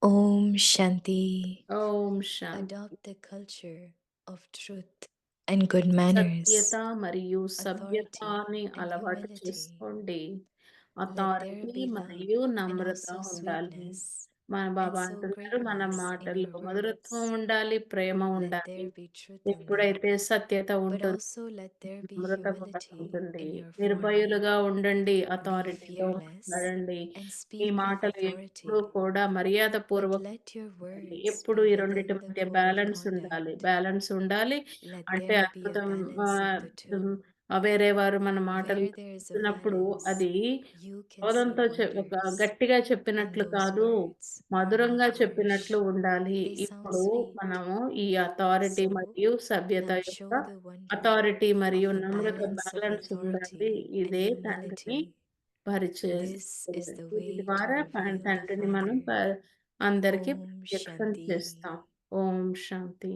Om Shanti. Om Shanti. Adopt a culture of truth and good సత్యత manners, మరియు authority సభ్యతని and అలవాటు humility. చేసుకోండి. Let there అథారిటీ be మరియు love and నమ్రత also ఉండాలి. sweetness మన and బాబా so అంటున్నారు, మన greatness in మాటల్లో your మధురత్వం words. ఉండాలి, ప్రేమ Let ఉండాలి. there be truth in them, ఎప్పుడైతే సత్యత but ఉంటుందో also let there be నమ్రత కూడా humility ఉంటుంది. in your form. నిర్భయులుగా ఉండండి, Be అథారిటీతో fearless మాట్లాడండి. and మీ speak with మాటలు ఎప్పుడూ authority, కూడా but మర్యాదపూర్వకంగా let your ఉండాలి. words ఎప్పుడు be ఈ రెండిటి within the మధ్య code of బ్యాలెన్స్ ఉండాలి. conduct. బ్యాలెన్స్ ఉండాలి. Let అంటే there be a అద్భుతం. balance of the హ్మ్. two. వేరే వారు మన మాటలు Where there is a చెప్తున్నప్పుడు balance, అది you can see క్రోధంతో ఒక wonders గట్టిగా in చెప్పినట్లు those కాదు, words are మధురంగా not చెప్పినట్లు harsh. ఉండాలి. They sound ఇప్పుడు sweet. మనము ఈ అథారిటీ So మరియు సభ్యత now యొక్క show the wonder అథారిటీ మరియు of the Namrata balance of balance ఉండాలి. authority and ఇదే తండ్రిని humility. This is పరిచయిస్తుంది. the వీటి way to ద్వారా reveal the తండ్రిని మనం Father. అందరికీ Om ప్రత్యక్షం Shanti. చేస్తాం. ఓం శాంతి.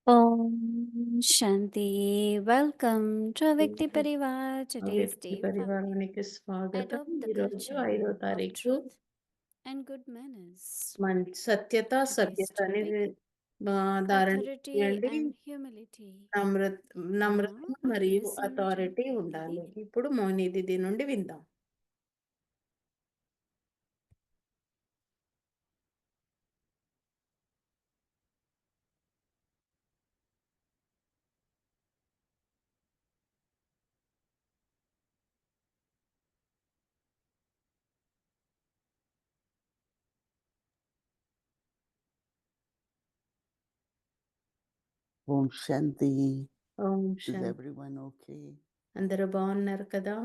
Om Shanti. Welcome to Avekti Parivar. Today's వ్యక్తి day 5. పరివారానికి స్వాగతం. Adopt the ఈరోజు culture 5వ of తారీఖు. truth and good manners. సత్యత, Today's సభ్యత topic అనేది ధారణ authority చేయండి. and humility. Namrata Namrata Now, మరియు listen to అథారిటీ the ఉండాలి. reading. ఇప్పుడు మోనిదిది నుండి విందాం. Om Shanti. Om Is Shanti. everyone okay? అందరూ బాగున్నారు కదా?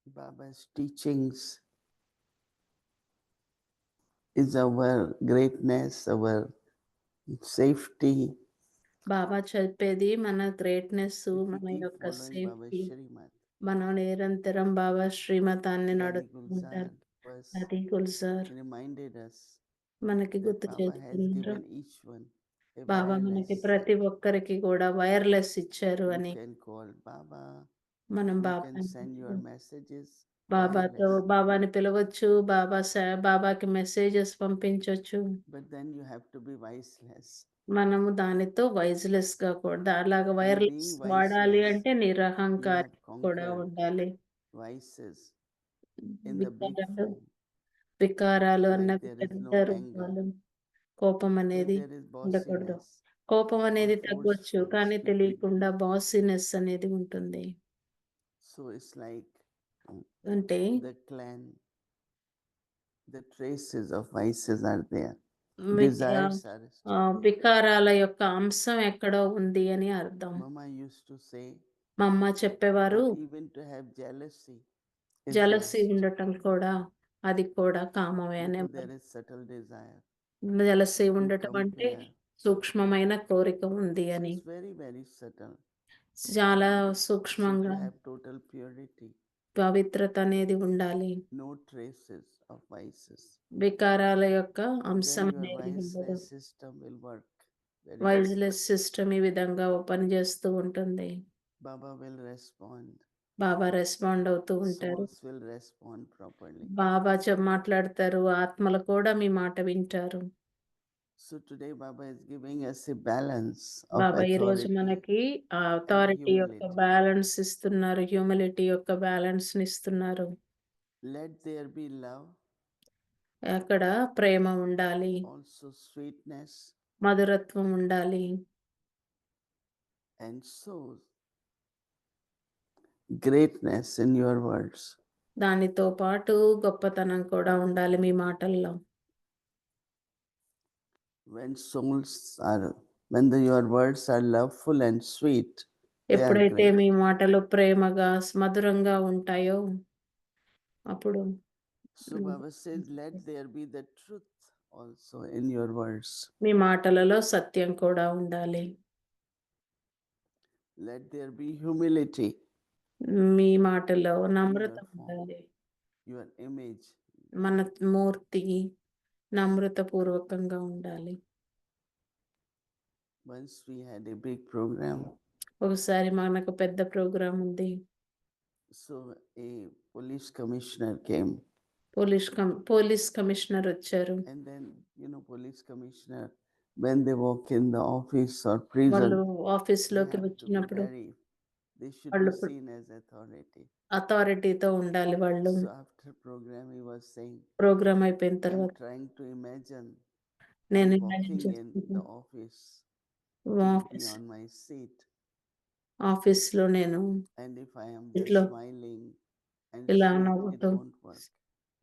Baba's teachings is our greatness, our safety. బాబా చెప్పేది మన గ్రేట్నెస్, If we మన keep యొక్క following Baba's సేఫ్టీ. Shrimat, మనం నిరంతరం బాబా శ్రీమతాన్ని Dadi నడుస్తూ Gulzar ఉంటారు. was అది గుల్సార్ reminded us మనకి that గుర్తు Baba has చేస్తున్నారు. given each one a Baba wireless. మనకి ప్రతి ఒక్కరికి కూడా వైర్లెస్ ఇచ్చారు You అని. can call Baba, మనం you can బాబాని send your messages బాబాతో wireless, బాబాని పిలవచ్చు. బాబాకి మెసేజెస్ పంపించొచ్చు. but then you have to be wiseless. మనము దానితో వైజ్‌లెస్‌గా కూడా అలాగా And వైర్‌లెస్ being వాడాలి wiseless, అంటే you have నిరహంకారి కూడా conquered ఉండాలి. vices in the big వికారాలు form. వికారాలు Like అన్నవి there is పెద్ద no anger, రూపాలు. కోపం but అనేది there is ఉండకూడదు. bossiness కోపం or అనేది తగ్గొచ్చు. forceful కానీ speaking. తెలియకుండా బాసీనెస్ అనేది ఉంటుంది. So it's like అంటే the clan, the traces of vices are there. వి- ఆ, Desires are ఆ, still there. వికారాల యొక్క అంశం ఎక్కడో ఉంది అని అర్థం. Mama used to say మా అమ్మ చెప్పేవారు, that even to have jealousy is jealousy lust ఉండటం కూడా అది కూడా కామమే because అనేవారు. there is subtle desire jealousy to ఉండటం అంటే compare. సూక్ష్మమైన కోరిక ఉంది So అని. it's very, very subtle. చాలా So to సూక్ష్మంగా have total purity, పవిత్రత అనేది ఉండాలి. no traces of vices, వికారాల యొక్క then అంశం your అనేది ఉండదు. viceless system will work very well. Wireless system ఈ విధంగా పనిచేస్తూ ఉంటుంది. Baba will respond. Baba respond అవుతూ ఉంటారు. Souls will respond properly. బాబా మాట్లాడతారు. ఆత్మలు కూడా మీ మాట వింటారు. So today Baba is giving us a balance of బాబా ఈరోజు authority మనకి ఆ and అథారిటీ యొక్క humility. బ్యాలెన్స్ ఇస్తున్నారు. హ్యూమిలిటీ యొక్క బ్యాలెన్స్‌ని ఇస్తున్నారు. Let there be love, అక్కడ ప్రేమ ఉండాలి. also sweetness, మధురత్వం ఉండాలి. and so greatness in your words. దానితో పాటు గొప్పతనం కూడా ఉండాలి మీ మాటల్లో. When your words are loveful and sweet, they are ఎప్పుడైతే great. మీ మాటలు ప్రేమగా, మధురంగా ఉంటాయో అప్పుడు So Baba says, let there be the truth also in your words. మీ మాటలలో సత్యం కూడా ఉండాలి. Let there be humility, మీ మాటలో నమ్రత your form, ఉండాలి. your image. మన మూర్తి నమ్రతపూర్వకంగా ఉండాలి. Once we had a big program, ఒకసారి మనకు పెద్ద ప్రోగ్రాం ఉంది. so a police commissioner came, police commissioner వచ్చారు. and then police commissioner, when they walk in the office or వాళ్ళు prison, ఆఫీస్లోకి they have to be వచ్చినప్పుడు they should వాళ్ళు be seen as authority. అథారిటీతో ఉండాలి వాళ్ళు. So after program, he was saying, program అయిపోయిన I'm తర్వాత trying to imagine నేను I'm imagine walking in చేసుకుంటాను. the office to be office on my seat, ఆఫీస్లో నేను and if I am ఇట్లా just smiling and ఇలా sweet, it నవ్వుతూ won't work.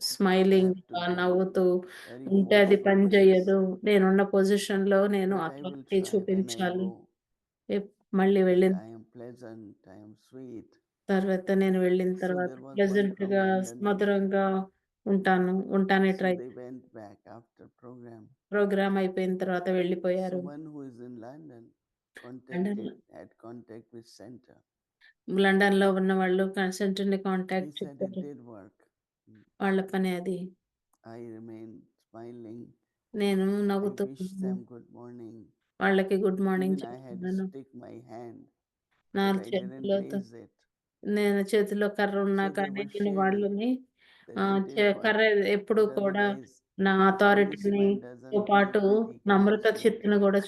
I smiling have to be నవ్వుతూ very ఉంటే అది boastful పని face. చేయదు. నేనున్న పొజిషన్లో నేను But I will authority try when I చూపించాలి. go మళ్ళీ that వెళ్ళిన I am pleasant, I am sweet. తర్వాత నేను వెళ్ళిన So తర్వాత there was one from ప్లెజెంట్‌గా, London. మధురంగా ఉంటానే So try they went back after program. Program అయిపోయిన తర్వాత So వెళ్ళిపోయారు. one who is in London లండన్‌లో had contact with center. లండన్‌లో ఉన్న వాళ్ళు సెంటర్‌ని He కాంటాక్ట్ said it చేశారు. did work. వాళ్ళ పని అది. I remained smiling. నేను I నవ్వుతూ wished them good morning. వాళ్ళకి good morning Even I had to చెప్తున్నాను. stick my hand, నా but I didn't చేతిలో raise it. నేను చేతిలో కర్ర ఉన్నా So they కానీ were నేను sharing వాళ్ళని that it did work. కర్ర ఎప్పుడు But కూడా otherwise, నా అథారిటీని policeman తో doesn't పాటు think that he can Namrata also, చిత్తును కూడా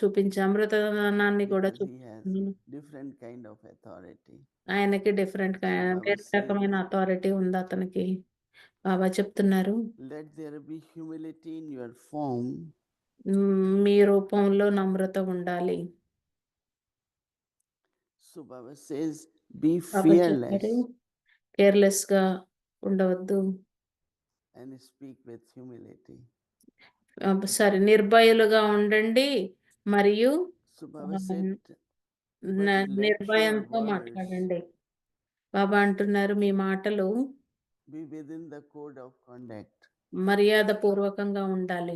అమృతనాన్ని కూడా because he has చూపిస్తున్నాను. different kind of authority. ఆయనకి డిఫరెంట్ So Baba వేరే said, రకమైన అథారిటీ ఉంది అతనికి. బాబా చెప్తున్నారు, let there be humility in your form, మీ రూపంలో నమ్రత ఉండాలి. so Baba says, be Baba fearless చెప్పారు, కేర్లెస్‌గా ఉండవద్దు. and speak with humility. సరే, నిర్భయులుగా ఉండండి మరియు So Baba ఆహ్, said, but let your నిర్భయంతో words మాట్లాడండి. బాబా అంటున్నారు, మీ మాటలు be within the code of conduct. మర్యాదపూర్వకంగా ఉండాలి.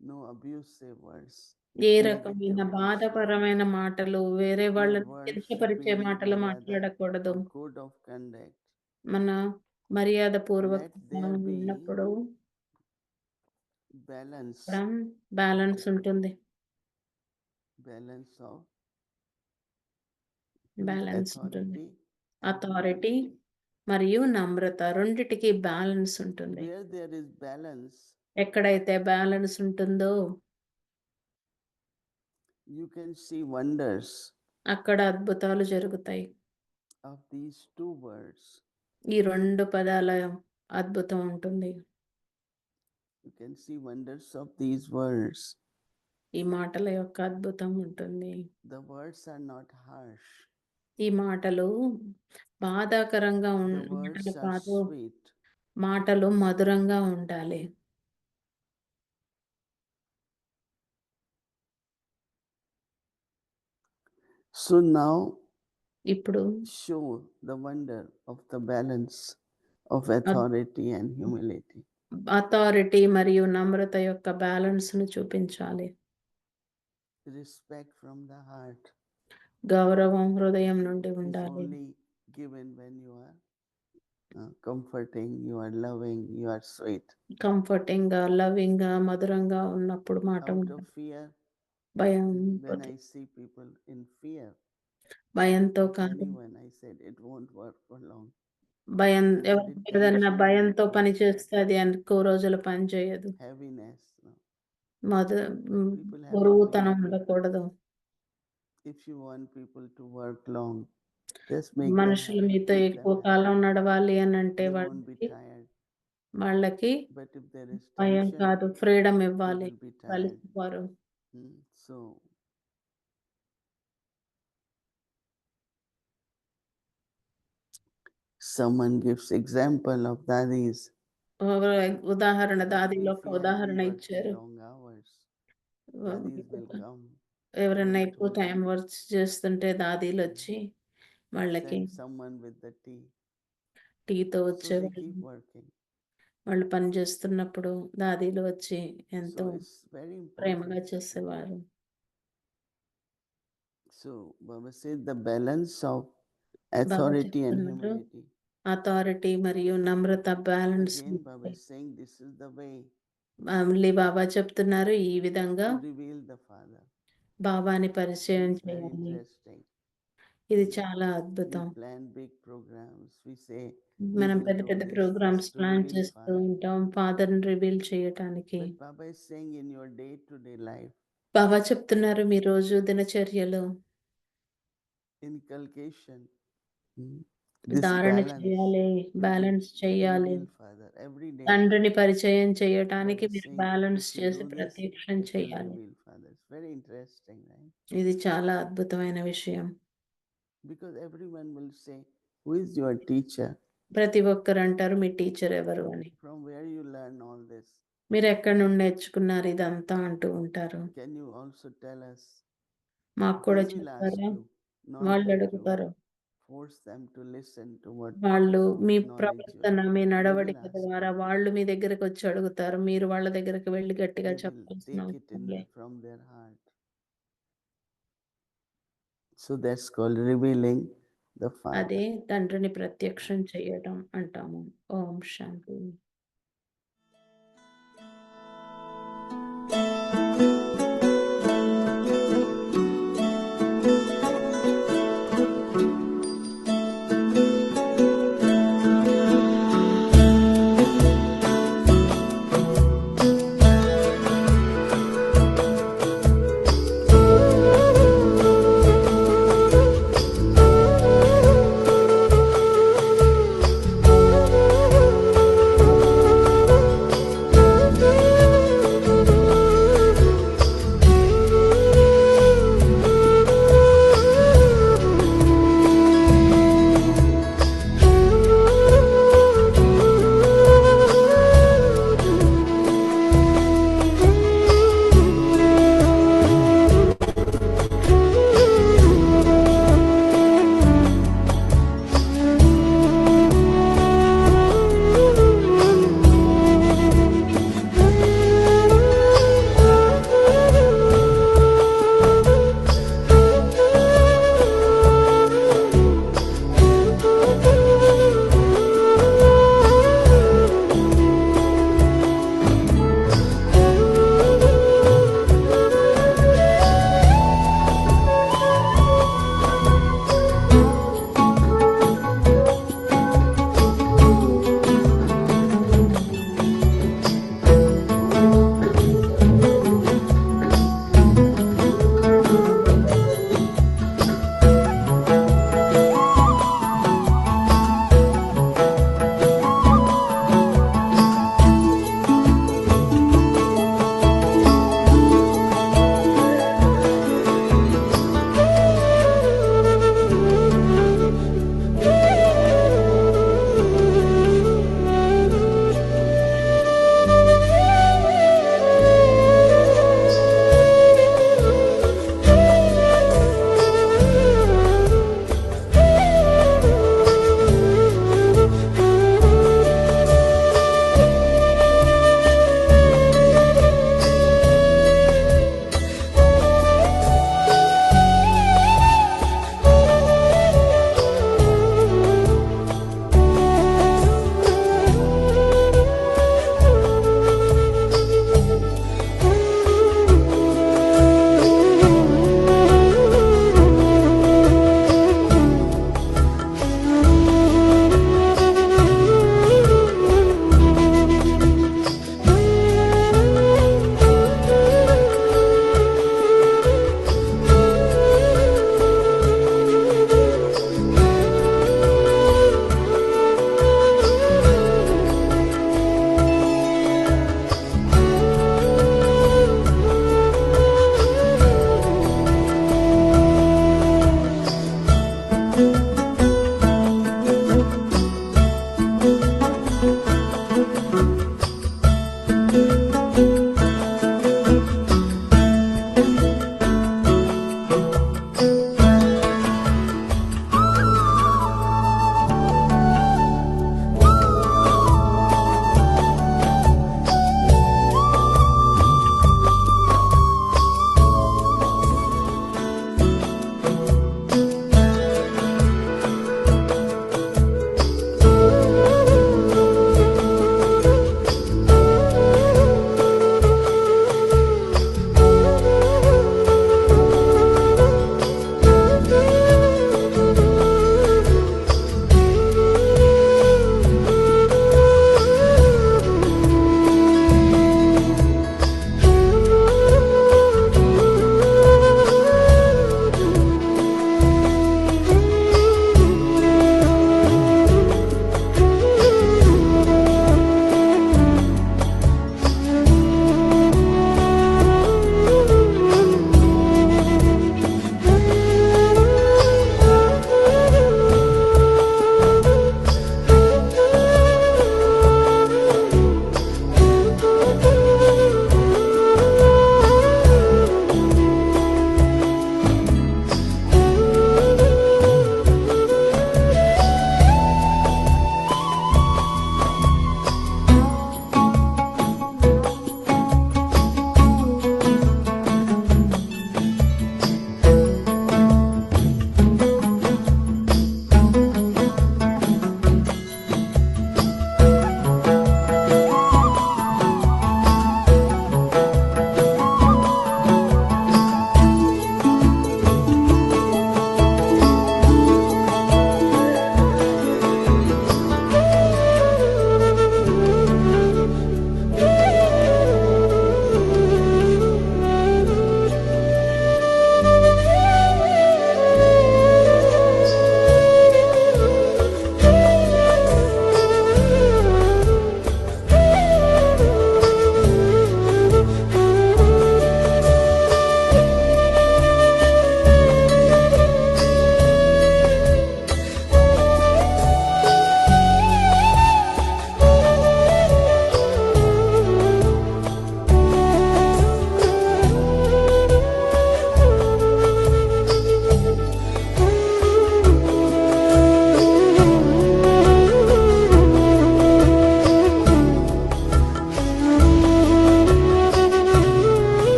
No abusive words, ఏ negative రకమైన words. బాధాపరమైన మాటలు, వేరే Your వాళ్ళని words should be కించపరిచే in మాటలు maryada మాట్లాడకూడదు. or code of conduct. మన Let మర్యాదపూర్వకంగా there be ఉన్నప్పుడు balance, బ్యాలెన్స్ ఉంటుంది. balance of బ్యాలెన్స్ ఉంటుంది. authority and authority humility. మరియు నమ్రత రెండిటికి బ్యాలెన్స్ ఉంటుంది. Where there is balance, ఎక్కడైతే బ్యాలెన్స్ ఉంటుందో you can see wonders అక్కడ అద్భుతాలు జరుగుతాయి. of these two words. ఈ 2 పదాల అద్భుతం ఉంటుంది. You can see wonders of these words. ఈ మాటల యొక్క అద్భుతం ఉంటుంది. The words are not harsh. ఈ మాటలు బాధాకరంగా The words మాటలు are కాదు. sweet. మాటలు మధురంగా ఉండాలి. So now ఇప్పుడు show the wonder of the balance of authority and humility. Authority మరియు నమ్రత యొక్క బ్యాలెన్స్‌ను చూపించాలి. Respect from the heart గౌరవం హృదయం నుండి is ఉండాలి. only given when you are comforting, you are loving, you are sweet. కంఫర్టింగ్‌గా, లవింగ్‌గా, మధురంగా ఉన్నప్పుడు మాట Out ఉండాలి. of fear, భయం when I see people in fear భయంతో of కాదు. anyone, I said it won't work for long. భయం I said ఎవరి it మీదన్నా consumes భయంతో your పని strength, చేస్తే అది ఎక్కువ రోజులు పని చేయదు. heaviness. Madhu People have to బరువుతనం be, ఉండకూడదు. if you want people to work long, just make them మనుషులు happy, మీతో keep them ఎక్కువ happy. కాలం నడవాలి అనంటే They won't be tired. వాళ్ళకి But if there is భయం tension, కాదు, ఫ్రీడమ్ they ఇవ్వాలి. will be tired. కలిసిపోరు. So someone gives example of daddies. ఉదాహరణ If దాదిలో ఒక we have been ఉదాహరణ working ఇచ్చారు. long hours, వ daddies will come ఎవరన్నా and ఎక్కువ to టైం వర్క్స్ చేస్తుంటే దాదీలొచ్చి వాళ్ళకి send someone with the tea. టీతో So they వచ్చేవాళ్ళు. keep working. వాళ్ళు పని చేస్తున్నప్పుడు దాదీలు వచ్చి So ఎంతో it's very ప్రేమగా important. చేసేవారు. So Baba said the balance of Baba authority and చెప్తున్నారు humility. అథారిటీ మరియు నమ్రత balance Again, Baba is saying this is the way మళ్ళీ బాబా చెప్తున్నారు ఈ విధంగా to reveal the Father. బాబాని పరిచయం It's very చేయాలి. interesting. ఇది Mm. చాలా We అద్భుతం. plan big programs. We say మనం we పెద్ద will do పెద్ద this programs to plan reveal చేస్తూ Father. ఉంటాం ఫాదర్‌ని రివీల్ చేయటానికి. But Baba is saying in your day-to-day life, బాబా చెప్తున్నారు మీ రోజు దినచర్యలో inculcation, this ధారణ balance చేయాలి, to బ్యాలెన్స్ చేయాలి. reveal Father every day. తండ్రిని పరిచయం చేయటానికి Baba is మీరు saying బ్యాలెన్స్ if you చేసి do this, ప్రత్యక్షం it will చేయాలి. reveal Father. It's very interesting, right? ఇది చాలా అద్భుతమైన విషయం. Because everyone will say, who is your teacher? ప్రతి ఒక్కరు అంటారు మీ టీచర్ ఎవరు అని. From where you learn all this? మీరు ఎక్కడి నుండి నేర్చుకున్నారు ఇదంతా అంటూ ఉంటారు. Can you also tell us? మాకు కూడా They will ask చెప్తారా? you, not వాళ్ళు that you అడుగుతారు. force them to listen to what వాళ్ళు మీ knowledge you ప్రవర్తన, have. మీ They will నడవడిక ask ద్వారా you. వాళ్ళు మీ దగ్గరికి వచ్చి అడుగుతారు. మీరు వాళ్ళ దగ్గరికి వెళ్లి గట్టిగా They will చెప్పాల్సిన take it అవసరం లేదు. from their heart. So that's called revealing the Father. అదే తండ్రిని ప్రత్యక్షం చేయడం అంటాము. ఓం శాంతి.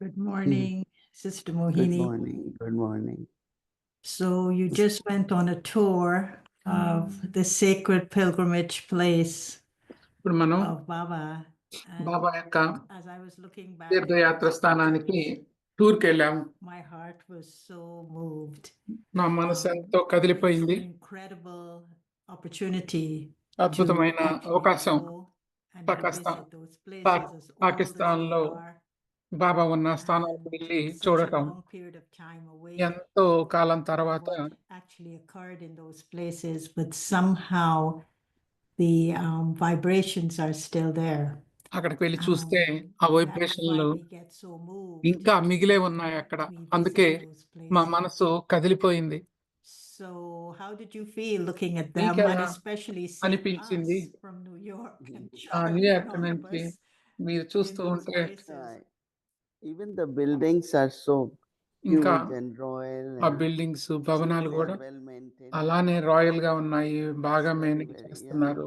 Good morning, Sister Good Mohini. morning. Good morning. So you just went on a tour of the sacred pilgrimage place ఇప్పుడు మనం of Baba. And బాబా యొక్క as I was looking back, తీర్థయాత్ర at those స్థానానికి pictures, టూర్కి వెళ్ళాం. my heart was so moved. నా మనసు ఎంతో కదిలిపోయింది. It's an incredible opportunity అద్భుతమైన to actually అవకాశం go and Pakistan visit those places as old as పాకిస్తాన్లో they are. బాబా ఉన్న స్థానాలకు వెళ్ళి And such a చూడటం long period of time away ఎంతో కాలం from తర్వాత what actually occurred in those places, but somehow the vibrations are still there. అక్కడికి వెళ్ళి చూస్తే ఆ That's వైబ్రేషన్లు why we get so moved ఇంకా మిగిలే ఉన్నాయి అక్కడ. we అందుకే visit those మా places. మనసు కదిలిపోయింది. So how did you feel looking at them, మీకెలా and especially seeing అనిపించింది? us from New York and ఆ Charlie and New York all of నుంచి us మీరు in చూస్తూ those ఉంటే places? Even the buildings are so ఇంకా huge and royal ఆ and buildings seem భవనాలు they కూడా are well maintained. అలానే రాయల్ గా ఉన్నాయి. బాగా Very, మేనేజ్ very, చేస్తున్నారు.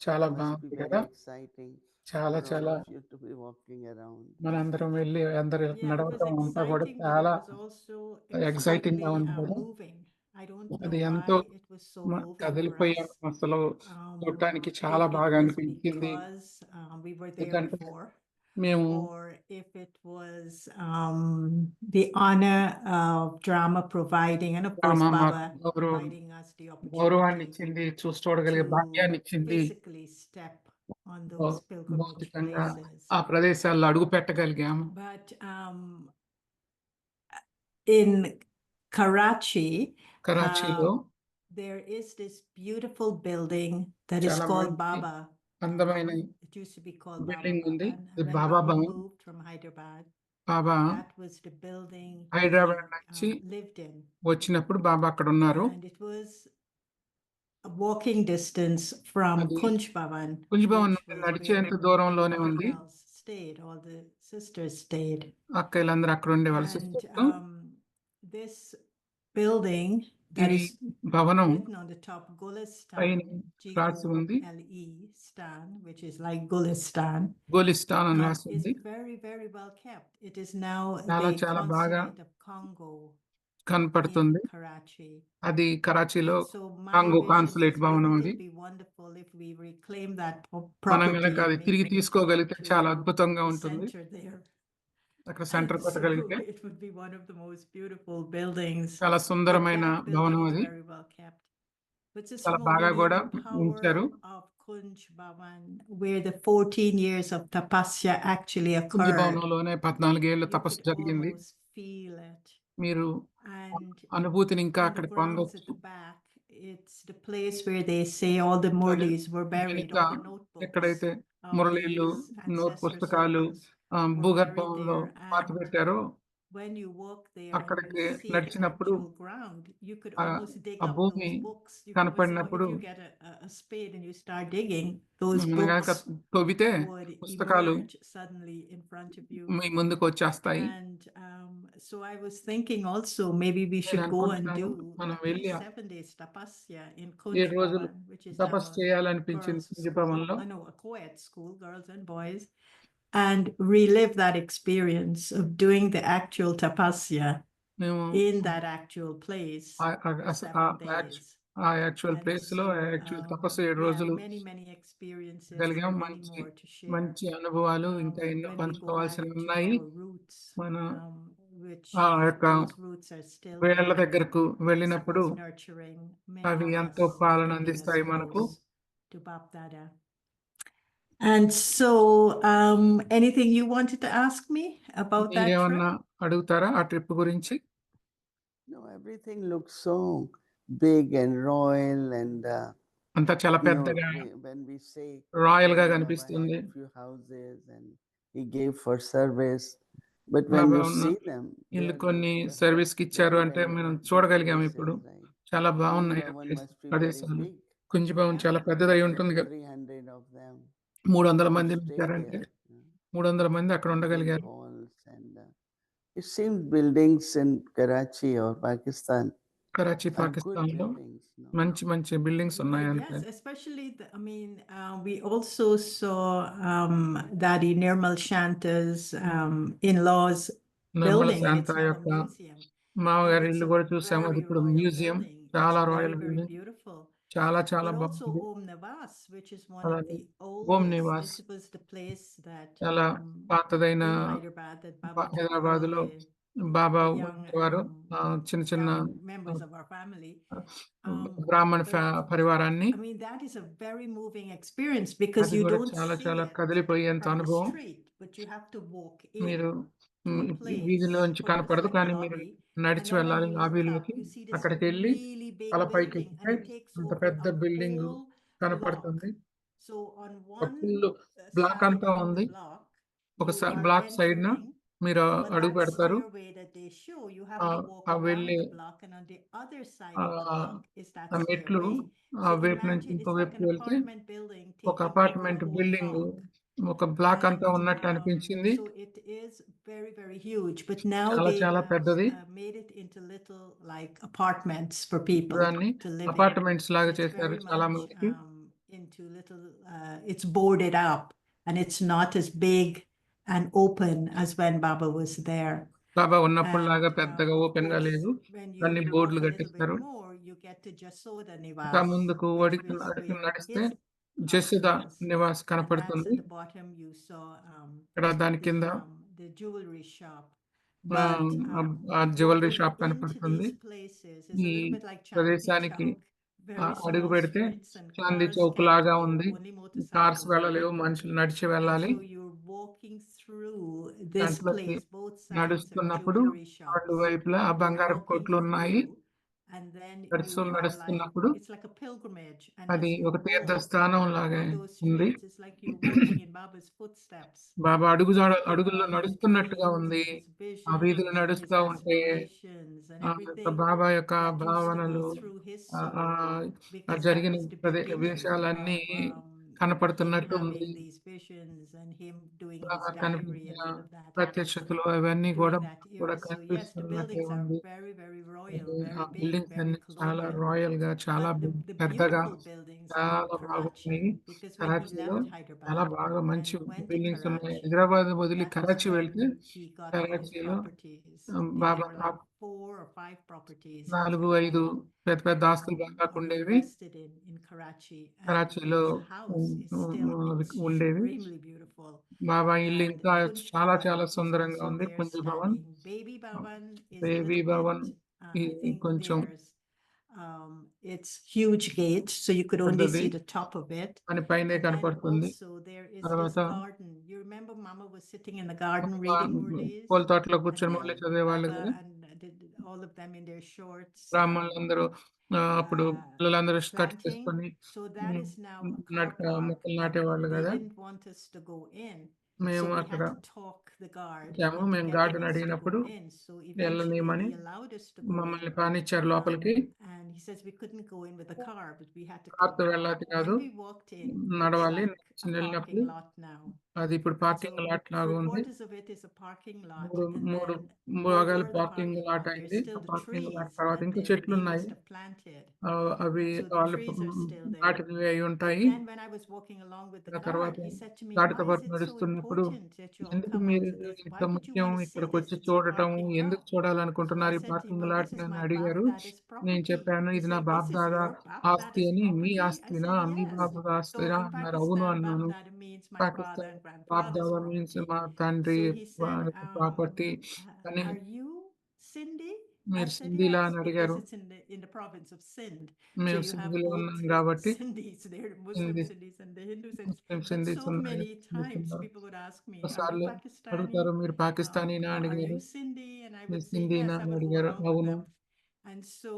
చాలా Must be బాగుంది very కదా. exciting చాలా for all చాలా of you to be walking around. మనందరం వెళ్ళి అందరు Yeah, it was నడవటం అంతా కూడా exciting, but it చాలా was also ఎక్సైటింగ్ గా extremely ఉంది కదా. moving. I don't know అది why ఎంతో it was so moving for కదిలిపోయాం us. అసలు. చూడటానికి చాలా If it బాగా was అనిపించింది. because we were there ఎందుకంటే before, మేము or if it was the honor of drama providing, and of course drama మాకు Baba providing us the గౌరవాన్ని opportunity ఇచ్చింది, చూడగలిగే భాగ్యాన్ని to ఇచ్చింది. physically step on those pilgrimage భౌతికంగా places. ఆ ప్రదేశాల్లో అడుగు పెట్టగలిగాము. But in Karachi, కరాచీలో there is this beautiful building that is చాలా called మంచి Baba. అందమైన It used to be called Baba building ఉంది. Bhavan. ఇది And when Baba Baba Bhavan. moved from Hyderabad, Baba that was the building Hyderabad he నుంచి lived in. వచ్చినప్పుడు బాబా అక్కడ ఉన్నారు. And it was a walking distance from అది Kunj Bhavan, Kunj Bhavan which నుండి was నడిచేంత where దూరంలోనే all the ఉంది. girls stayed, all the sisters stayed. అక్కలందరూ అక్కడ ఉండేవాళ్ళు. And sisters. this building that ఈ is భవనం written on the top పైన Gulistan, రాసి ఉంది. Gole Stan, which is like Gulistan, గోలిస్తాన్ అని రాసి is ఉంది. very, very well kept. It is now చాలా the చాలా బాగా consulate of Congo in కనపడుతుంది. Karachi. అది కరాచీలో And so my Congo vision consulate is భవనం wouldn't అది. it be wonderful if we reclaim that మనం property కనుక అది and తిరిగి make it తీసుకోగలిగితే into చాలా అద్భుతంగా the ఉంటుంది. center there. అక్కడ centre And so పెట్టగలిగితే it would be one of the most beautiful buildings. చాలా But సుందరమైన that భవనం building is అది. very well kept. But Sister చాలా బాగా Mohini, కూడా the power ఉంచారు. of Kunj Bhavan, where the 14 years of tapasya actually Kunj occurred, భవనంలోనే 14 ఏళ్ళు you తపస్సు could జరిగింది. almost feel it. మీరు And అనుభూతిని ఇంకా in the అక్కడ grounds at పొందొచ్చు. the back, it's the place where they say all the murlis were buried, వెనుక all the notebooks ఎక్కడైతే of మురళీలు, these నోట్ ancestor పుస్తకాలు souls were buried భూగర్భంలో there. పాతి And పెట్టారో when you walk there and అక్కడికి you see the నడిచినప్పుడు actual ground, you could ఆ almost dig ఆ up భూమి those books. You could almost, కనపడినప్పుడు if you get a spade and you start digging, those మనం కనుక books తవ్వితే would పుస్తకాలు emerge suddenly in front of you. మీ ముందుకు వచ్చేస్తాయి. And so I was thinking also maybe we నేను should go and అనుకుంటున్నాను do మనం at వెళ్ళి least 7 days tapasya in 7 Kunj రోజులు Bhavan, which is తపస్సు our చేయాలనిపించింది girls' కుంజ్ school. భవన్లో. I know, a co-ed school, girls and boys, and relive that experience of doing the actual tapasya మేము in that actual place ఆ- ఆ- for ఆ- 7 ఆ- days. ఆ actual And place లో so, actual తపస్సు 7 yeah, రోజులు many experiences కలిగాం. and many మంచి more to share. మంచి అనుభవాలు ఇంకా ఎన్నో When we go back పంచుకోవాల్సినవి to ఉన్నాయి. our roots, మన which ఆ యొక్క those roots are still వేళ్ళ there. దగ్గరకు వెళ్ళినప్పుడు It's nurturing అవి many of ఎంతో us, పాలన keeping us అందిస్తాయి మనకు. close to Bap Dada. And so, anything you wanted to ask me about that మీరేమన్నా trip? అడుగుతారా ఆ ట్రిప్ గురించి? No, everything looks so big and royal and అంతా చాలా you know, పెద్దగా when we say రాయల్ గా Baba కనిపిస్తుంది. had few houses and he gave for service, but when Baba you ఉన్న see them, they ఇల్లు are కొన్ని just service కి ఇచ్చారు very, అంటే very మనం beautiful చూడగలిగాం places, ఇప్పుడు. right? చాలా Kunj బాగున్నాయి ఆ Bhavan must be very ప్రదేశాలు. big. కుంజ్ భవన్ Yeah. చాలా పెద్దదై ఉంటుంది కదా. 300 of them 300 could మంది stay ఉంటారంటే there. 300 మంది అక్కడ Big ఉండగలిగారు. halls and it seems buildings in Karachi or Pakistan Karachi are good Pakistan లో buildings. No? మంచి మంచి బిల్డింగ్స్ ఉన్నాయి అంటే. Yes, especially, we also saw Daddy Nirmal Shanta's in-laws Nirmala building, and Shanta it's now a యొక్క museum. మామగారి And it's ఇల్లు a కూడా చూసాము. అది very ఇప్పుడు royal మ్యూజియం. building. చాలా It's royal very, very building. beautiful. చాలా చాలా But also బాగుంది. Om Nivas, which is one of అలాగే the Om oldest. Nivas This was the place that చాలా పాతదైన in Hyderabad that Baba took all హైదరాబాద్లో the Baba young వారు చిన్న చిన్న members of our family. బ్రాహ్మణ But పరివారాన్ని I mean, that is a very moving experience because అది you కూడా don't చాలా see చాలా it కదిలిపోయేంత from the అనుభవం. street, but you have to walk మీరు to a place వీధిలోంచి for కనపడదు, like a కానీ మీరు lobby. నడిచి And then వెళ్ళాలి when you look up, లాబీలోకి. you see this అక్కడికి వెళ్ళి really big తల పైకి building, and ఎక్కితే it takes అంత over పెద్ద a బిల్డింగ్ whole కనపడుతుంది. block. So on ఒక one ఫుల్ బ్లాక్ side అంతా of the ఉంది. block, ఒక you are బ్లాక్ సైడ్ న entering, మీరు but అడుగు that పెడతారు. stairway that they show, you have to walk ఆ around వెళ్ళి the block, and on the other side ఆ of the block is that ఆ మెట్లు stairway. ఆ So వైపు నుంచి imagine ఇంకో it's like వైపుకి an వెళ్తే apartment building ఒక taking over apartment a whole building block. ఒక బ్లాక్ అంతా And ఉన్నట్టు అనిపించింది. so it is very, very huge. But now చాలా they చాలా have పెద్దది. made it into little like apartments for people దాన్ని to live in. Apartments So లాగా it's చేశారు very చాలా much మందికి. into little. It's boarded up, and it's not as big and open as when Baba was there. బాబా ఉన్నప్పుడు లాగా And పెద్దగా of open గా course, లేదు. when you దాన్ని walk బోర్డులు a little bit కట్టిస్తారు. more, you get to Jasoda ఇంకా Nivas, ముందుకు which was where నడిస్తే his జసుద house was. Nivas And that's కనపడుతుంది. at the bottom. You saw ఇక్కడ దాని కింద the jewelry shop. But ఆ జ్యువెలరీ walking షాప్ into కనపడుతుంది. these places is a ఈ little bit like Chandni ప్రదేశానికి Chowk. Very అడుగు small పెడితే streets and Chandni cars Chowk can't లాగా go, ఉంది. only కార్స్ motorcycles వెళ్ళలేవు, go. మనుషులు నడిచి And వెళ్ళాలి. so you're walking through this దాంట్లోకి place, both sides are నడుస్తున్నప్పుడు jewelry shops. రెండు వైపులా ఆ You're బంగారు walking కొట్లు ఉన్నాయి. through, and then you నడుస్తున్నప్పుడు it's like a pilgrimage. And అది as you ఒక తీర్థ walk స్థానం లాగా on those ఉంది. streets, it's like you're walking in Baba's footsteps. బాబా అడుగుల్లో నడుస్తున్నట్టుగా ఉంది. ఆ వీధులు నడుస్తూ ఉంటే ఆ యొక్క బాబా యొక్క భావనలు ఆ జరిగిన విషయాలన్నీ కనపడుతున్నట్టు ఉంది. కనిపించిన ప్రత్యక్షతలు అవన్నీ కూడా కనిపిస్తున్నట్టే ఉంది. ఆ బిల్డింగ్స్ అన్ని చాలా రాయల్ గా, చాలా పెద్దగా, చాలా బాగున్నాయి. కరాచీలో చాలా బాగా మంచి బిల్డింగ్స్ ఉన్నాయి. హైదరాబాద్ వదిలి కరాచీ వెళ్తే కరాచీలో బాబా 4-5 పెద్ద పెద్ద ఆస్తులు బాబాకు ఉండేవి. కరాచీలో ఉండేవి. బాబా ఇల్లు ఇంకా చాలా చాలా సుందరంగా ఉంది. కుంజ్ భవన్, బేబీ భవన్ కొంచెం it's huge gate, so you could only see the top of it. అని పైనే కనపడుతుంది. తర్వాత You remember Mama was sitting in the garden reading Murlis? పూల తోటలో కూర్చొని మురళి చదివేవాళ్ళు కదా. All of them in their shorts. బ్రాహ్మణులందరూ అప్పుడు పిల్లలందరూ కట్ చేసుకొని మొక్కలు నాటేవాళ్ళు కదా. మేము అక్కడ మేము గార్డెన్ అడిగినప్పుడు వెళ్ళనీయమని మమ్మల్ని పానిచ్చారు లోపలికి. కార్తో వెళ్ళాలి కాదు, నడవాలి. వెళ్ళినప్పుడు అది ఇప్పుడు పార్కింగ్ లాట్ లాగా ఉంది. మూడు భాగాలు పార్కింగ్ లాట్ అయింది. పార్కింగ్ లాట్ తర్వాత ఇంకా చెట్లు ఉన్నాయి. అవి వాళ్ళు నాటినవి అయి ఉంటాయి. తర్వాత వాటితో పాటు నడుస్తున్నప్పుడు ఎందుకు మీరు ఇంత ముఖ్యం ఇక్కడికి వచ్చి చూడటం, ఎందుకు చూడాలనుకుంటున్నారు ఈ పార్కింగ్ లాట్ అని అడిగారు. నేను చెప్పాను, ఇది నా బాప్ దాదా ఆస్తి అని. మీ ఆస్తినా, మీ బాబు ఆస్తినా అన్నారు. అవును అన్నాను. పాకిస్తాన్ బాప్ దాదా మీన్స్ మా తండ్రి ప్రాపర్టీ అని. మీరు సింధీలా అని అడిగారు. మేము సింధీలో ఉన్నాం కాబట్టి సింధీస్ ఉన్నాయి. ఒకసార్లు అడుగుతారు, మీరు పాకిస్తానీనా అడిగారు. మీరు సింధీనా అని అడిగారు. అవును And so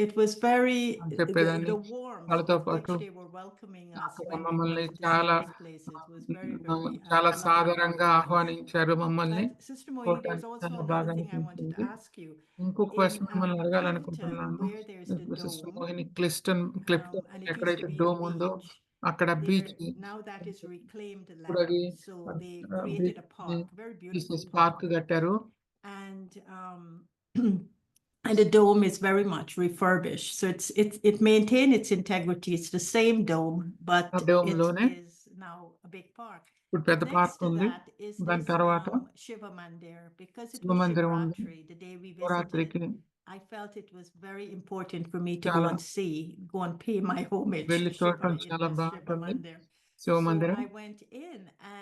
it was very చెప్పేదాన్ని. the warmth వాళ్ళతో with which పాటు they were welcoming us అక్కడ when we మమ్మల్ని went to చాలా see these places was very, very చాలా lovely. సాధారణంగా ఆహ్వానించారు మమ్మల్ని. But Sister Mohini, there's also చాలా another బాగా thing I wanted to అనిపించింది. ask you. ఇంకొక In క్వశ్చన్ మిమ్మల్ని Clifton, అడగాలనుకుంటున్నాను. where there's the sister dome, Mohini, Clifton and it used ఎక్కడైతే to be డోమ్ a ఉందో beach. అక్కడ beach, Now that is reclaimed ఇప్పుడు land, అది so they created a park, very beautiful park park. కట్టారు. And and the dome is very much refurbished, so it maintained its integrity. It's the same dome, but ఆ dome it లోనే is now a big park. ఇప్పుడు పెద్ద Next park to ఉంది. that is దాని this తర్వాత Shiva Mandir, because it Shiva was మందిరం ఉంది. Shivratri, the day we visited. శివరాత్రికి I felt it was very important for me to go చాలా and see, go and pay my homage to వెళ్ళి Shiva చూడటం in చాలా this Shiva బాగుంటుంది. Mandir. Shiva So మందిరం I went in,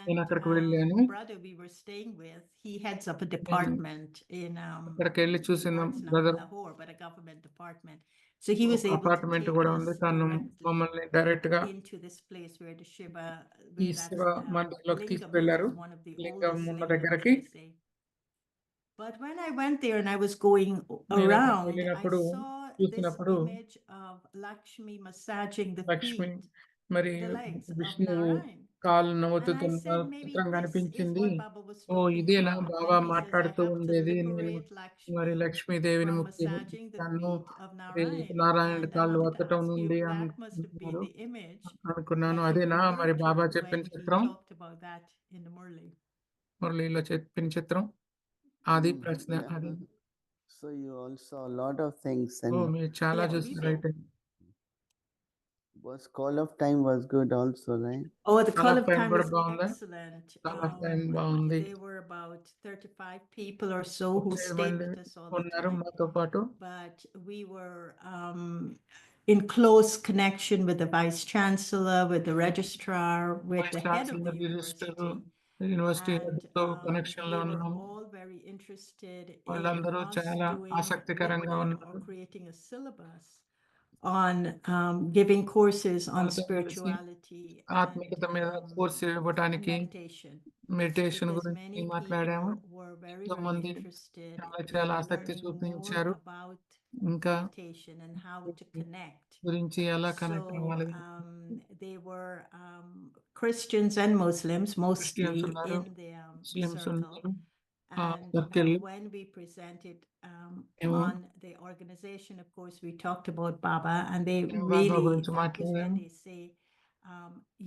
నేను and అక్కడికి వెళ్ళాను. the brother we were staying with, he heads up a department in అక్కడికి వెళ్ళి చూసిన no, it's not brother Lahore, but a government department. So he was able to apartment take కూడా ఉంది. us తను directly మమ్మల్ని direct గా into this place where the Shiva, ఈ where that Shiva మందిరంలోకి lingam, which తీసుకెళ్లారు. is one of the లింగం oldest ఉన్న lingams, దగ్గరకి they say. But when I went there and I was going నేను అక్కడికి around, I వెళ్ళినప్పుడు saw this చూసినప్పుడు image of Lakshmi massaging the Lakshmi feet, మరి the legs of విష్ణువు Narayan. కాళ్ళు And I నవ్వుతున్న said, maybe చిత్రం this is కనిపించింది. what Baba was oh talking ఇదేనా about. Baba And he says, I మాట్లాడుతూ have to ఉండేది. నేను liberate మరి Lakshmi లక్ష్మీదేవిని from ముక్తి massaging the నన్ను feet of Narayan. Narayana And I కాళ్ళు wanted to వత్తటం ask నుండి you, that must have been అనుకున్నారు the image అనుకున్నాను. that he అదేనా మరి referred బాబా to చెప్పిన when he చిత్రం, talked about that in the Murli. మురళిలో చెప్పిన చిత్రం అది ప్రశ్న. Yeah. అది So you all saw a lot of things, oh and మీరు చాలా Yeah, we చూసారు did. అయితే. was Call of Time was good also, right? Oh, the Call Call of of Time Time కూడా was బాగుందా? excellent. Call of Time బాగుంది. There were about 35 people or so who 30 stayed మంది with us all the ఉన్నారు time. మాతో పాటు. But we were in close connection with the Vice Chancellor, with the Registrar, with vice the head of the chancellor registrar university. University And తో connection లో they were ఉన్నాము. all very interested in వాళ్ళందరూ us చాలా doing ఆసక్తికరంగా or ఉన్నారు. creating a syllabus on giving courses on వాళ్ళతో కలిసి spirituality ఆత్మికత మీద కోర్సు ఇవ్వడానికి meditation. మెడిటేషన్ Because గురించి many మాట్లాడాము. people were very, ఎంతో very మంది interested చాలా in ఆసక్తి learning చూపించారు. more about ఇంకా meditation and how to connect. గురించి ఎలా So కనెక్ట్ అవ్వాలి. they were Christians and Muslims mostly Christians ఉన్నారు, in the ముస్లిమ్స్ circle. ఉన్నారు. And circle. when we presented మేము on the organization, of course, we talked about Baba, and they Baba really, గురించి that was when మాట్లాడాము. they say,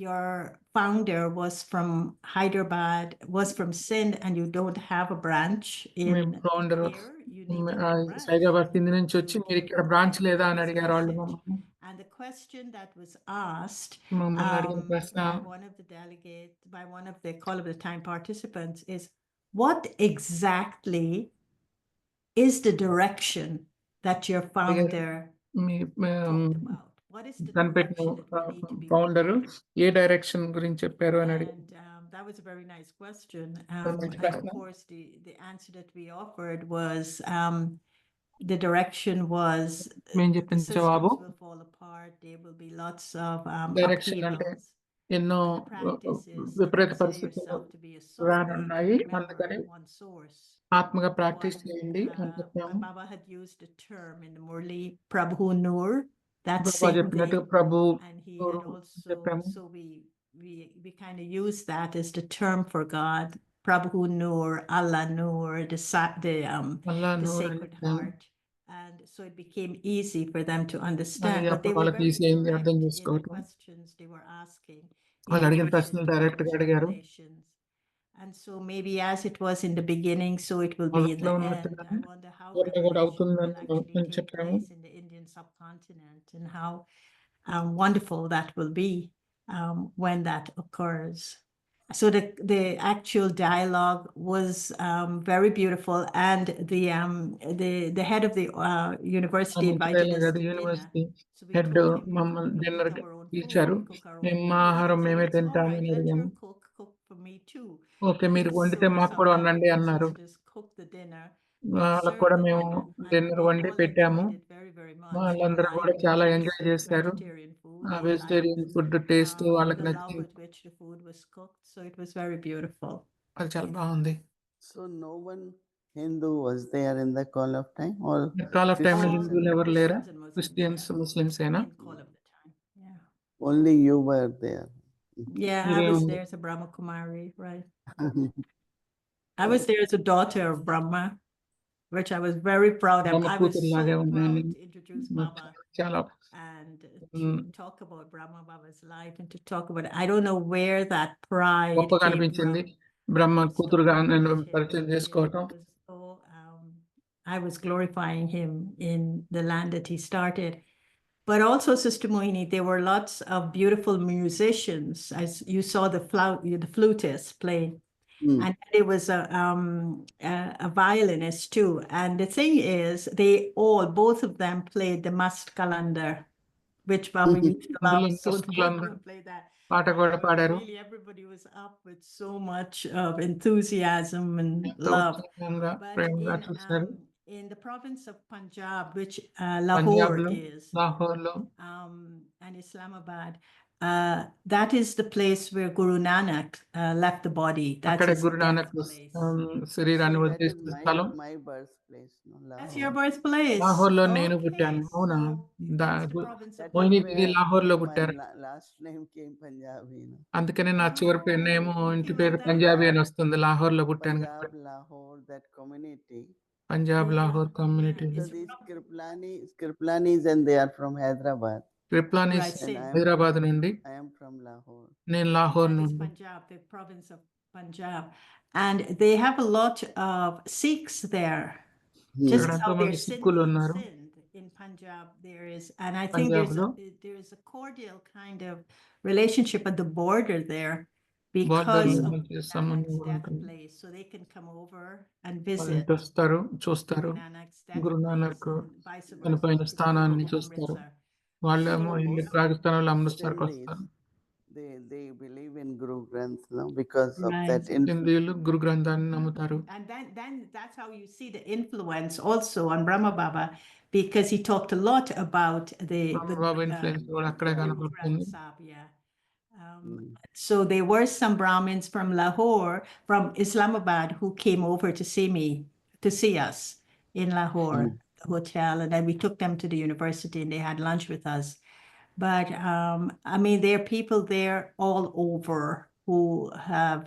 your founder was from Hyderabad, was from Sindh, and you don't have a branch in మేము founder here, you need to have a branch. Saidabad కింది నుంచి వచ్చి You మీరు came ఇక్కడ from branch that లేదా అని was అడిగారు వాళ్ళు message. మమ్మల్ని. And the question that was asked మమ్మల్ని అడిగిన ప్రశ్న by one of the delegates, by one of the Call of the Time participants is, what exactly is the direction that your founder me talked about? What is the కనిపెట్టిన direction that we need to be founder working A direction గురించి చెప్పారు అని అడిగారు. And that was a very nice question. మంచి And of ప్రశ్న. course, the answer that we offered was the direction was మేము the చెప్పిన systems జవాబు will fall apart. There will be lots of direction అంటే upheavals. ఎన్నో The practice is to విపరీత consider పరిస్థితులు yourself to be a soul, రానున్నాయి. remember అందుకని one source. ఆత్మగా ప్రాక్టీస్ One, చేయండి అని చెప్పాము. Baba had used a term in the Murli, Prabhu Noor, that Baba same చెప్పినట్టు thing. ప్రభు And he నూరు had also, చెప్పాము. so we kind of use that as the term for God, Prabhu Noor, Allah Noor, Allah the నూరు Sacred అని Heart. And so it became easy for them to understand, అది but అప్పుడు they were వాళ్ళకి very easy అయింది direct అర్థం in the చేసుకోవటం. questions they were asking. వాళ్ళు in అడిగిన relation ప్రశ్నలు to డైరెక్ట్ గా Buddhist అడిగారు. revelations. And so maybe as it was in the beginning, so it will be in మొదట్లో the end. ఉన్నట్టుగానే I wonder how చివరిలో కూడా revelation అవుతుందని will actually అని take చెప్పాము. place in the Indian subcontinent, and how wonderful that will be when that occurs. So the actual dialogue was very beautiful, and the head of the university invited us to dinner. University So we head told him we మమ్మల్ని cook dinner our own food, పిలిచారు. we cook our own మేము food. మా And he ఆహారం said, మేమే "It's all తింటామని right, let అడిగాము. her cook for me too." Okay మీరు So వండితే మాకు కూడా somehow వండండి the అన్నారు. sisters cooked the dinner, వాళ్ళకు served కూడా the మేము dinner, and డిన్నర్ they వండి all పెట్టాము. enjoyed it very, very much. They వాళ్ళందరూ కూడా liked చాలా the ఎంజాయ్ taste of చేశారు. vegetarian food. ఆ They vegetarian liked food taste వాళ్ళకి the love నచ్చింది. with which the food was cooked. So it was very beautiful. అది చాలా బాగుంది. So no one Hindu was there in the Call of Time, or call of time లో Christians హిందువులు and- ఎవరు లేరా? Christians and Muslims, Christians yeah, Muslims ఏనా? in Call of the Time. Yeah. only you were there? Yeah, I Really was only- there as a Brahma Kumari, right? I was there as a daughter of Brahma, which I was very proud of. Brahma I was కూతురు so లాగే ఉన్నాను. proud to introduce Baba చాలా and to talk about Brahma Baba's life and to talk about it. I don't know where that pride గొప్పగా came అనిపించింది from. Brahma So కూతురుగా I నేను met him, పరిచయం and చేసుకోవటం. it was so, I was glorifying him in the land that he started. But also, Sister Mohini, there were lots of beautiful musicians. As you saw the flutist playing. Mm. And there was a violinist too. And the thing is, both of them played the Mast Kalandar, which Baba used to love. అందులో So మస్తు both of లందరూ them played that. పాట కూడా పాడారు. Really, everybody was up with so much of enthusiasm and ఎంతో love. ఉత్సాహంగా But ప్రేమగా చూశారు. in the province of Punjab, which Lahore పంజాబ్లో is, లాహోర్లో and Islamabad, that is the place where Guru Nanak left the body. That's అక్కడ his గురు death Nanak place. శరీరాన్ని So that is వదిలేసిన స్థలం. my birthplace, no, That's Lahore. your birthplace. లాహోర్లో నేను Okay, పుట్టాను. అవునా? so that's the province of That is Mohini Punjab. Didi where లాహోర్లో my పుట్టారు. last name came Punjabi. No? అందుకనే నా చివరి పేరు ఏమో Oh, ఇంటి okay, పేరు well, పంజాబీ అని వస్తుంది. లాహోర్లో పుట్టాను Punjab, కాబట్టి. Lahore, that community. Punjab Lahore community. So these Kriplanis and they are from Hyderabad. క్రిప్లానిస్ Right, same. Hyderabad నుండి, I am from Lahore. నేను లాహోర్ That is నుండి. Punjab, the province of Punjab. And they have a lot of Sikhs there. Just ఇక్కడ how ఎంతో మంది there's సిక్కులు ఉన్నారు. Sindh in Punjab, there is, and I think there's పంజాబ్లో a cordial kind of relationship at the border there because బోర్డర్లో of మంచి Nanak's సంబంధం death ఉంటుంది. place, so they can come over and వాళ్ళు visit ఇంటి వస్తారు, చూస్తారు. Guru Nanak's death Guru place Nanak and vice versa. చనిపోయిన they can go స్థానాన్ని to చూస్తారు. Amritsar. వాళ్ళేమో So ఇల్లు most పాకిస్తాన్ వాళ్ళు అమృత్సర్కి Sindhis, వస్తారు. they believe in Guru Granth, no? Because of Right. that influence. హిందీయులు గురు గ్రంథాన్ని నమ్ముతారు. And then that's how you see the influence also on Brahma Baba, because he talked a lot about the Ramababu influence కూడా అక్కడే Guru కనబడుతుంది. Granth Sahib, yeah. So there were some Brahmins from Lahore, from Islamabad, who came over to see us in Lahore hotel, and then we took them to the university and they had lunch with us. But I mean, there are people there all over who have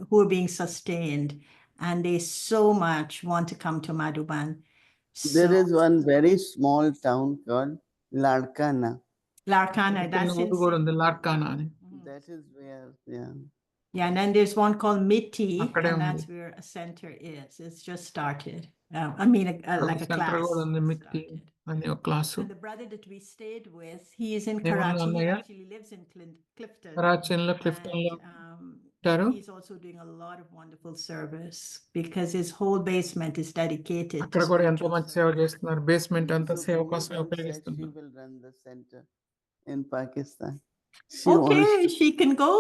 who are being sustained, and they so much want to come to Madhuban. There So- is one very small town called Ladkana. Larkana, that's in ఊరు కూడా ఉంది, లార్కానా అని. That is where, yeah. Yeah, and then there's one called Mitti, అక్కడే and ఉంది. that's where a center is. It's just started. I mean, like a centre class. కూడా ఉంది, మిట్టి started. అని ఒక class. And the brother that we stayed with, he is in ఏమన్నా Karachi. He అన్నయ్య? actually lives in Clifton. కరాచీలో Clifton లో And, ఉంటారు. he's also doing a lot of wonderful service because his whole basement is dedicated అక్కడ to కూడా ఎంతో spiritual మంచి సేవ service. చేస్తున్నారు. బేస్మెంట్ అంతా So సేవ Guru కోసం Granth said she ఉపయోగిస్తున్నారు. will run the center in Pakistan. She Okay, wants she can go.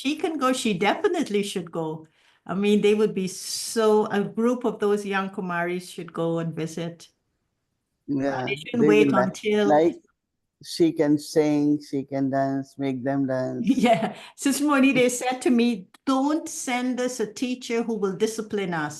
She can go. She definitely should go. I mean, they would be a group of those young Kumaris should go and visit. yeah, They shouldn't they wait will until like she can sing, she can dance, make them dance. Yeah, Sister Moni, they said to me, don't send us a teacher who will discipline us.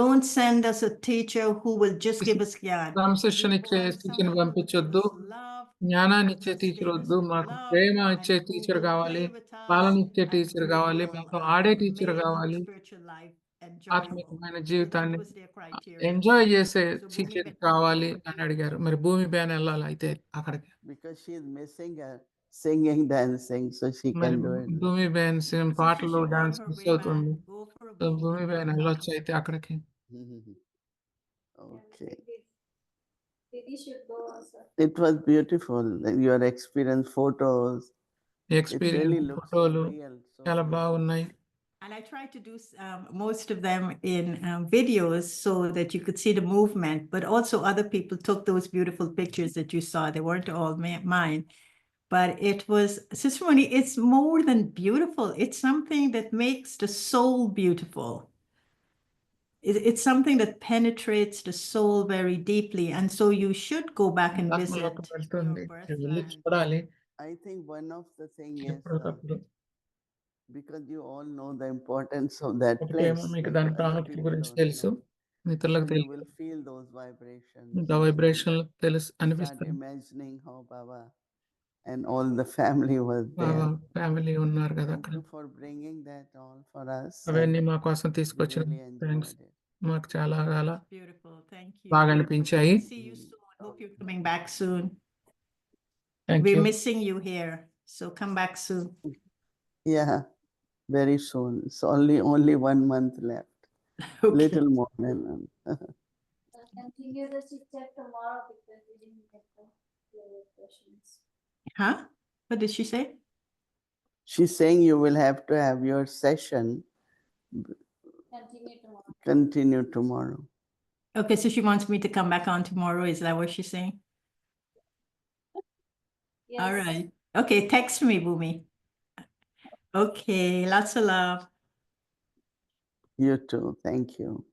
Don't send us a teacher who will just give us gyan. క్రమశిక్షణ We ఇచ్చే want teacher someone who will పంపించొద్దు. give us love, జ్ఞానాన్ని who ఇచ్చే will teacher sustain us వద్దు. with మాకు love, Prema and ఇచ్చే who teacher will కావాలి. play with us, పాలన ఇచ్చే and టీచర్ who కావాలి. will, మాకు ఆడే టీచర్ make our కావాలి. spiritual life enjoyable. ఆత్మికమైన So జీవితాన్ని that was their criteria. Enjoy చేసే So Bhumi టీచర్ Bhen కావాలి would అని be అడిగారు. మరి భూమి బ్యాన్ వెళ్ళాలి అయితే అక్కడికి. Because she is missing her singing, dancing, so she మరి can do it. భూమి బ్యాన్ So she పాటలు should go on dance her miss way అవుతుంది. back, go for a so week భూమి and బ్యాన్ come వెళ్ళొచ్చు back. అయితే అక్కడికి. Okay. It was beautiful. Your experience, photos. It really experience looks ఫోటోలు real. So చాలా real. బాగున్నాయి. And I tried to do most of them in videos so that you could see the movement, but also other people took those beautiful pictures that you saw. They weren't all mine, but it was, Sister Moni, it's more than beautiful. It's something that makes the soul beautiful. It's something that penetrates the soul very deeply. And so you should go back and visit ఆత్మలోకి వెళ్తుంది. your వెళ్ళి birthland. చూడాలి I think one of the thing is ఎప్పటికప్పుడు. because you all know the importance of that ఒకటేమో place. మీకు but దాని other ప్రాముఖ్యత people గురించి don't తెలుసు, know. ఇతరులకు So you తెలియదు. will feel those vibrations. The vibration తెలుసు Start అనిపిస్తుంది. imagining how Baba and all the family was there. Family ఉన్నారు కదా Thank అక్కడ. you for bringing that all for us. అవన్నీ and మా కోసం we తీసుకొచ్చిన really థ్యాంక్స్. enjoyed it. మాకు చాలా చాలా Beautiful. Thank you. బాగా అనిపించాయి. See you soon. Hope you're coming back soon. Thank We're you. missing you here. So come back soon. Yeah, very soon. It's only 1 month left. Okay. Little more than Continue the chit chat tomorrow because we didn't get the questions. Huh? What did she say? She's saying you will have to have your session Continue tomorrow. continue tomorrow. Okay, so she wants me to come back on tomorrow. Is that what she's saying? Yes. All right. Okay, text me, Bhumi. Okay, lots of love. You too. Thank you.